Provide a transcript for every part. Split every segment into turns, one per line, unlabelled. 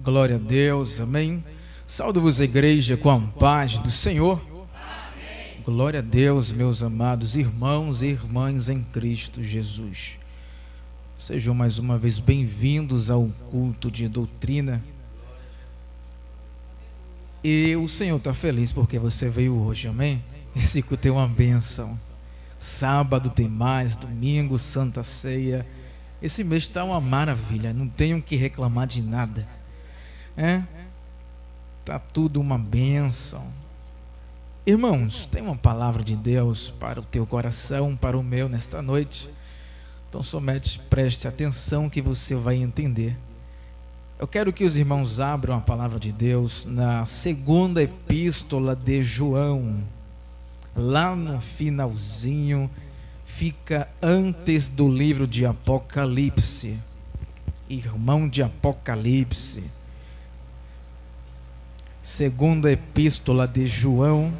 Glória a Deus, amém. Saúdo-vos, igreja, com a paz do Senhor. Amém. Glória a Deus, meus amados irmãos e irmãs em Cristo Jesus. Sejam mais uma vez bem-vindos ao culto de doutrina. E o Senhor está feliz porque você veio hoje, amém? Esse culto é uma bênção. Sábado tem mais, domingo, Santa Ceia. Esse mês está uma maravilha, não tenho que reclamar de nada. Tá tudo uma bênção. Irmãos, tem uma palavra de Deus para o teu coração, para o meu nesta noite. Então somente preste atenção que você vai entender. Eu quero que os irmãos abram a palavra de Deus na segunda epístola de João. Lá no finalzinho, fica antes do livro de Apocalipse. Irmão de Apocalipse. Segunda epístola de João,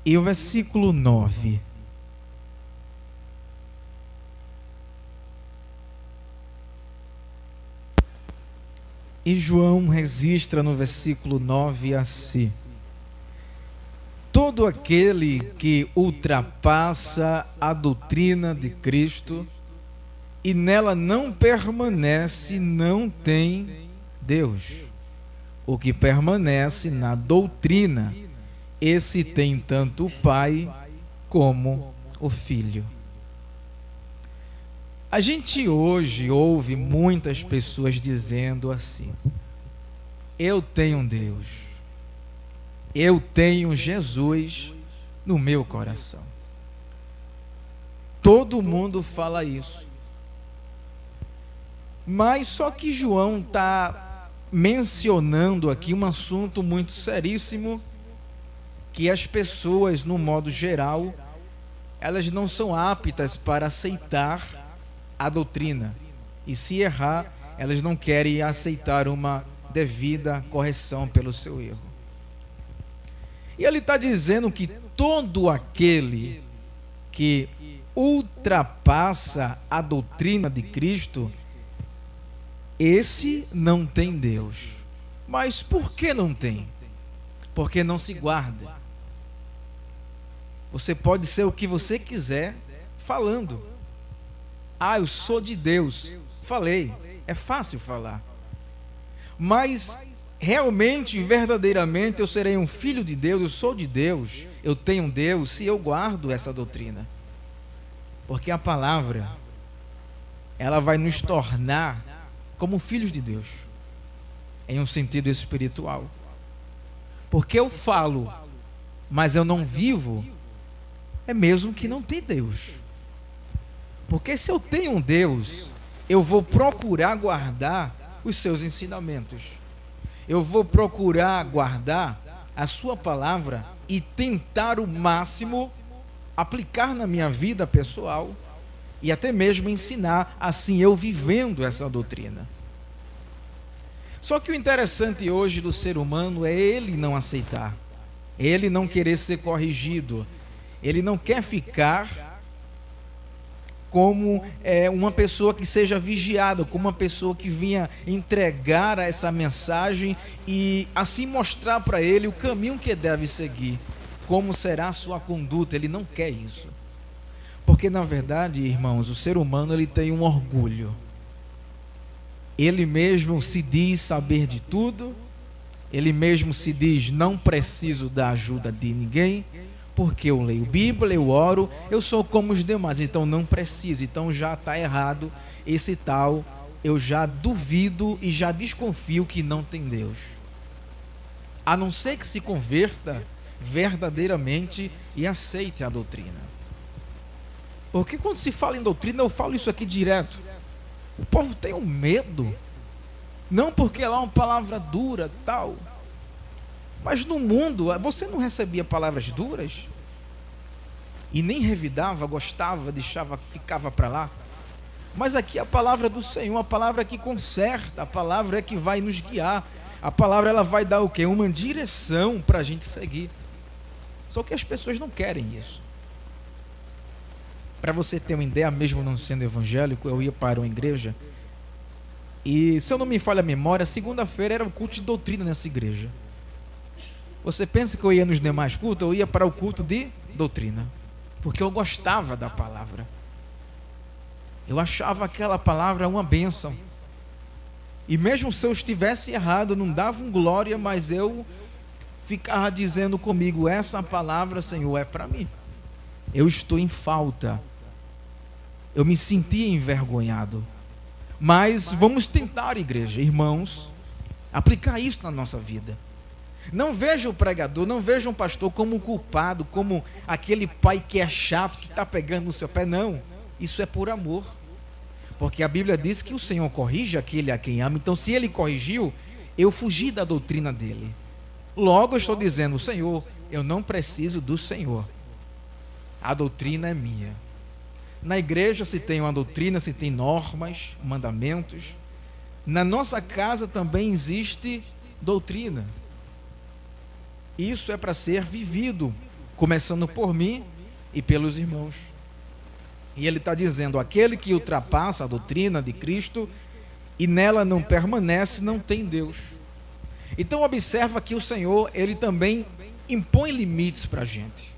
e o versículo 9. E João registra no versículo 9 assim: todo aquele que ultrapassa a doutrina de Cristo e nela não permanece, não tem Deus. O que permanece na doutrina, esse tem tanto o Pai como o Filho. A gente hoje ouve muitas pessoas dizendo assim: eu tenho Deus, eu tenho Jesus no meu coração. Todo mundo fala isso. Mas só que João está mencionando aqui um assunto muito seríssimo, que as pessoas, no modo geral, elas não são aptas para aceitar a doutrina. E se errar, elas não querem aceitar uma devida correção pelo seu erro. E ele está dizendo que todo aquele que ultrapassa a doutrina de Cristo, esse não tem Deus. Mas por que não tem? Porque não se guarda. Você pode ser o que você quiser falando. Eu sou de Deus. Falei, é fácil falar. Mas realmente, verdadeiramente, eu serei um filho de Deus, eu sou de Deus, eu tenho Deus, se eu guardo essa doutrina. Porque a palavra, ela vai nos tornar como filhos de Deus, em um sentido espiritual. Porque eu falo, mas eu não vivo, é mesmo que não tem Deus. Porque se eu tenho um Deus, eu vou procurar guardar os seus ensinamentos. Eu vou procurar guardar a sua palavra e tentar o máximo aplicar na minha vida pessoal e até mesmo ensinar, assim eu vivendo essa doutrina. Só que o interessante hoje do ser humano é ele não aceitar, ele não querer ser corrigido, ele não quer ficar como uma pessoa que seja vigiada, como uma pessoa que vinha entregar essa mensagem e assim mostrar para ele o caminho que deve seguir, como será a sua conduta. Ele não quer isso. Porque na verdade, irmãos, o ser humano ele tem um orgulho. Ele mesmo se diz saber de tudo. Ele mesmo se diz: não preciso da ajuda de ninguém, porque eu leio Bíblia, eu oro, eu sou como os demais, então não preciso. Então já está errado esse tal. Eu já duvido e já desconfio que não tem Deus. A não ser que se converta verdadeiramente e aceite a doutrina. Porque quando se fala em doutrina, eu falo isso aqui direto, o povo tem um medo, não porque lá é uma palavra dura tal, mas no mundo, você não recebia palavras duras? E nem revidava, gostava, deixava, ficava para lá? Mas aqui a palavra do Senhor, a palavra que conserta, a palavra é que vai nos guiar, a palavra ela vai dar o quê? Uma direção para a gente seguir. Só que as pessoas não querem isso. Para você ter uma ideia, mesmo não sendo evangélico, eu ia para uma igreja e, se eu não me falha a memória, segunda-feira era o culto de doutrina nessa igreja. Você pensa que eu ia nos demais cultos? Eu ia para o culto de doutrina, porque eu gostava da palavra. Eu achava aquela palavra uma bênção. E mesmo se eu estivesse errado, não dava um glória, mas eu ficava dizendo comigo: essa palavra, Senhor, é para mim. Eu estou em falta. Eu me sentia envergonhado. Mas vamos tentar, igreja, irmãos, aplicar isso na nossa vida. Não veja o pregador, não veja um pastor como um culpado, como aquele pai que é chato, que está pegando no seu pé. Não, isso é por amor. Porque a Bíblia diz que o Senhor corrige aquele a quem ama. Então, se ele corrigiu, eu fugi da doutrina dele. Logo eu estou dizendo: Senhor, eu não preciso do Senhor. A doutrina é minha. Na igreja se tem uma doutrina, se tem normas, mandamentos. Na nossa casa também existe doutrina. Isso é para ser vivido, começando por mim e pelos irmãos. E ele está dizendo: aquele que ultrapassa a doutrina de Cristo e nela não permanece, não tem Deus. Então observa que o Senhor, ele também impõe limites para a gente.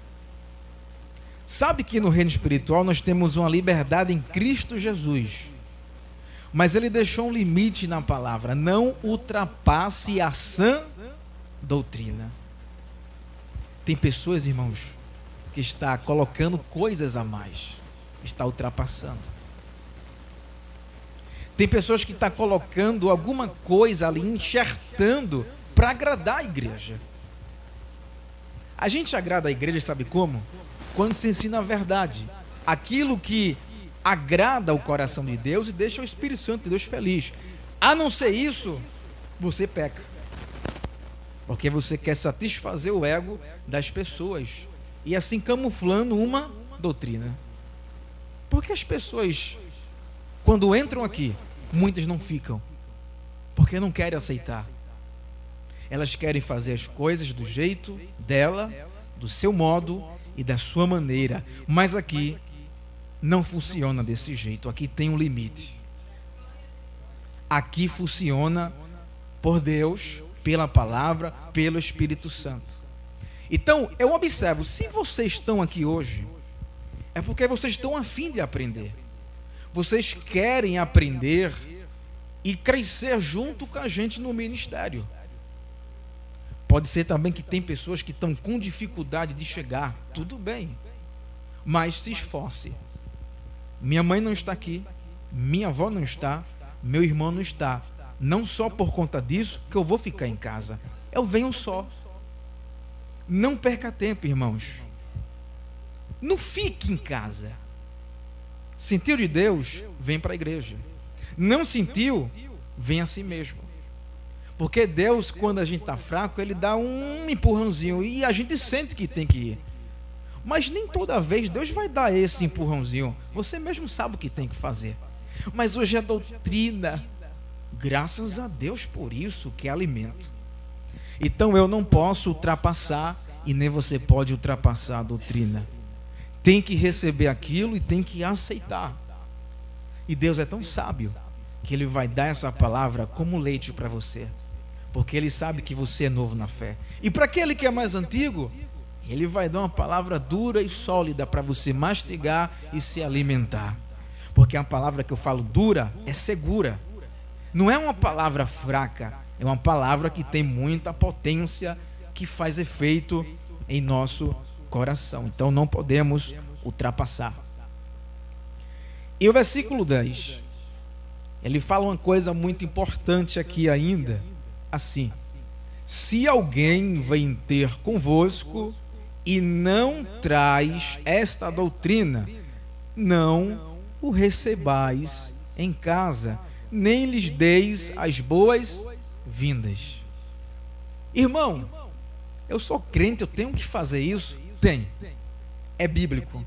Sabe que no reino espiritual nós temos uma liberdade em Cristo Jesus, mas ele deixou um limite na palavra: não ultrapasse a sã doutrina. Tem pessoas, irmãos, que está colocando coisas a mais, está ultrapassando. Tem pessoas que estão colocando alguma coisa ali, enxertando para agradar a igreja. A gente agrada a igreja, sabe como? Quando se ensina a verdade, aquilo que agrada o coração de Deus e deixa o Espírito Santo de Deus feliz. A não ser isso, você peca, porque você quer satisfazer o ego das pessoas e assim camuflando uma doutrina. Porque as pessoas, quando entram aqui, muitas não ficam, porque não querem aceitar. Elas querem fazer as coisas do jeito dela, do seu modo e da sua maneira. Mas aqui não funciona desse jeito. Aqui tem um limite. Aqui funciona por Deus, pela palavra, pelo Espírito Santo. Então, eu observo: se vocês estão aqui hoje, é porque vocês estão a fim de aprender. Vocês querem aprender e crescer junto com a gente no ministério. Pode ser também que tem pessoas que estão com dificuldade de chegar. Tudo bem, mas se esforce. Minha mãe não está aqui, minha avó não está, meu irmão não está. Não só por conta disso que eu vou ficar em casa. Eu venho só. Não perca tempo, irmãos. Não fique em casa. Sentiu de Deus? Vem para a igreja. Não sentiu? Vem a si mesmo. Porque Deus, quando a gente está fraco, Ele dá um empurrãozinho e a gente sente que tem que ir. Mas nem toda vez Deus vai dar esse empurrãozinho. Você mesmo sabe o que tem que fazer. Mas hoje é doutrina. Graças a Deus por isso, que é alimento. Então eu não posso ultrapassar e nem você pode ultrapassar a doutrina. Tem que receber aquilo e tem que aceitar. E Deus é tão sábio que Ele vai dar essa palavra como leite para você, porque Ele sabe que você é novo na fé. E para aquele que é mais antigo, Ele vai dar uma palavra dura e sólida para você mastigar e se alimentar. Porque a palavra que eu falo dura é segura. Não é uma palavra fraca, é uma palavra que tem muita potência, que faz efeito em nosso coração. Então não podemos ultrapassar. E o versículo 10, ele fala uma coisa muito importante aqui ainda, assim: se alguém vem ter convosco e não traz esta doutrina, não o recebais em casa, nem lhes deis as boas-vindas. Irmão, eu sou crente, eu tenho que fazer isso? Tem. É bíblico.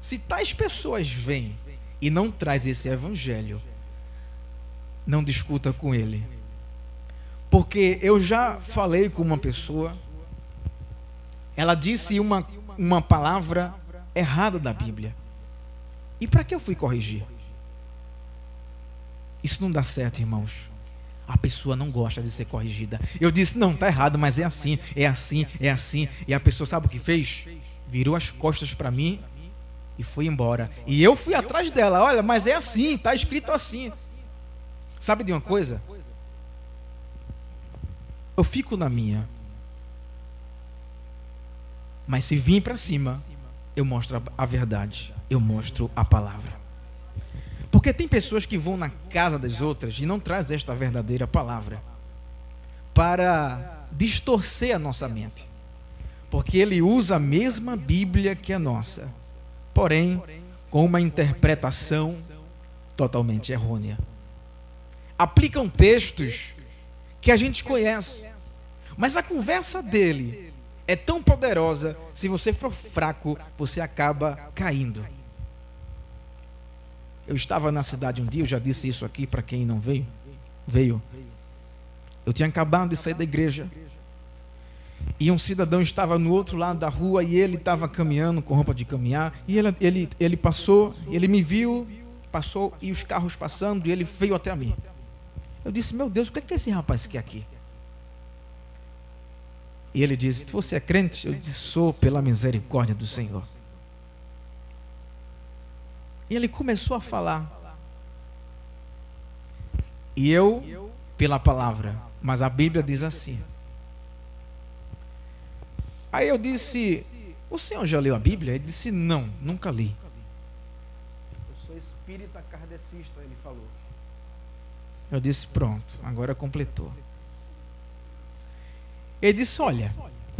Se tais pessoas vêm e não traz esse evangelho, não discuta com ele. Porque eu já falei com uma pessoa, ela disse uma palavra errada da Bíblia. E para que eu fui corrigir? Isso não dá certo, irmãos. A pessoa não gosta de ser corrigida. Eu disse, não, está errado, mas é assim, é assim, é assim. E a pessoa sabe o que fez? Virou as costas para mim e foi embora. E eu fui atrás dela. Olha, mas é assim, está escrito assim. Sabe de uma coisa? Eu fico na minha. Mas se vir para cima, eu mostro a verdade. Eu mostro a palavra. Porque tem pessoas que vão na casa das outras e não trazem esta verdadeira palavra para distorcer a nossa mente. Porque ele usa a mesma Bíblia que a nossa, porém com uma interpretação totalmente errônea. Aplicam textos que a gente conhece, mas a conversa dele é tão poderosa, se você for fraco, você acaba caindo. Eu estava na cidade um dia, eu já disse isso aqui para quem não veio. Eu tinha acabado de sair da igreja e um cidadão estava no outro lado da rua e ele estava caminhando com roupa de caminhar e ele passou, ele me viu, passou e os carros passando e ele veio até mim. Eu disse, meu Deus, o que é que esse rapaz quer aqui? E ele disse, você é crente? Eu disse, sou, pela misericórdia do Senhor. E ele começou a falar. E eu, pela palavra, mas a Bíblia diz assim. Aí eu disse, o senhor já leu a Bíblia? Ele disse, não, nunca li. Eu sou espírita kardecista, ele falou. Eu disse, pronto, agora completou. Ele disse, olha,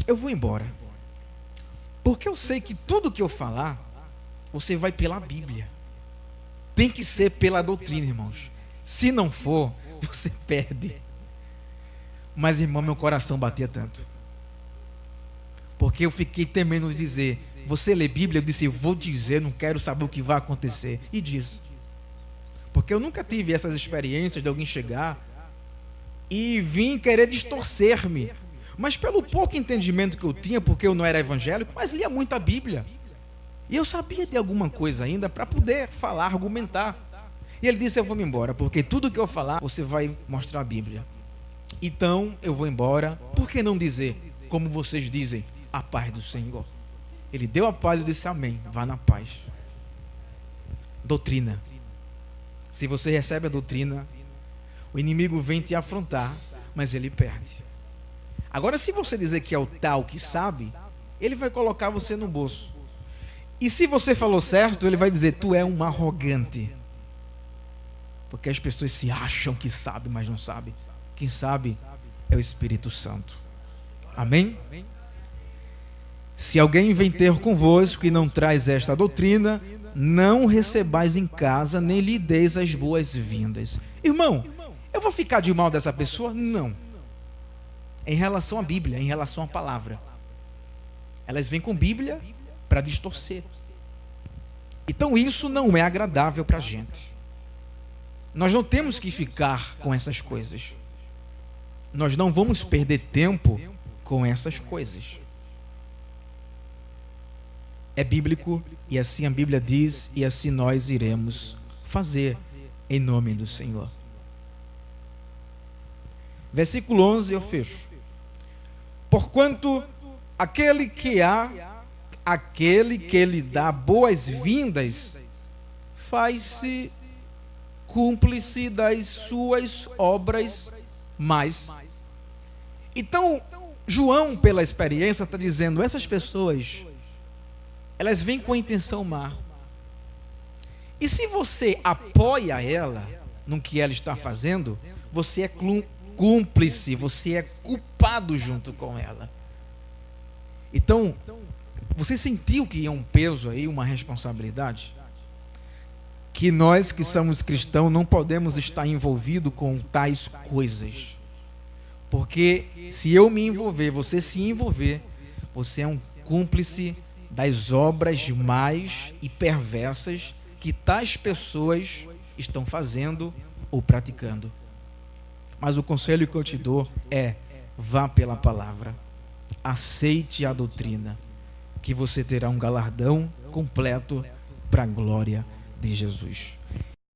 eu vou embora. Porque eu sei que tudo que eu falar, você vai pela Bíblia. Tem que ser pela doutrina, irmãos. Se não for, você perde. Mas, irmão, meu coração batia tanto. Porque eu fiquei temendo de dizer, você lê Bíblia? Eu disse, eu vou dizer, não quero saber o que vai acontecer. E disse. Porque eu nunca tive essas experiências de alguém chegar e vir querer distorcer-me. Mas pelo pouco entendimento que eu tinha, porque eu não era evangélico, mas lia muito a Bíblia. E eu sabia de alguma coisa ainda para poder falar, argumentar. E ele disse, eu vou me embora, porque tudo que eu falar, você vai mostrar a Bíblia. Então, eu vou embora. Por que não dizer, como vocês dizem, a paz do Senhor? Ele deu a paz e eu disse, amém, vá na paz. Doutrina. Se você recebe a doutrina, o inimigo vem te afrontar, mas ele perde. Agora, se você dizer que é o tal que sabe, ele vai colocar você no bolso. E se você falou certo, ele vai dizer, tu é um arrogante. Porque as pessoas se acham que sabem, mas não sabem. Quem sabe é o Espírito Santo. Amém? Se alguém vem ter convosco e não traz esta doutrina, não recebais em casa, nem lhe deis as boas-vindas. Irmão, eu vou ficar de mal dessa pessoa? Não. Em relação à Bíblia, em relação à palavra. Elas vêm com Bíblia para distorcer. Então isso não é agradável para a gente. Nós não temos que ficar com essas coisas. Nós não vamos perder tempo com essas coisas. É bíblico e assim a Bíblia diz e assim nós iremos fazer em nome do Senhor. Versículo 11 eu fecho. Porquanto aquele que lhe dá boas-vindas, faz-se cúmplice das suas obras mais. Então, João, pela experiência, está dizendo, essas pessoas, elas vêm com a intenção má. E se você apoia ela, no que ela está fazendo, você é cúmplice, você é culpado junto com ela. Então, você sentiu que é um peso aí, uma responsabilidade? Que nós que somos cristãos não podemos estar envolvidos com tais coisas. Porque se eu me envolver, você se envolver, você é um cúmplice das obras más e perversas que tais pessoas estão fazendo ou praticando. Mas o conselho que eu te dou é, vá pela palavra, aceite a doutrina, que você terá um galardão completo para a glória de Jesus.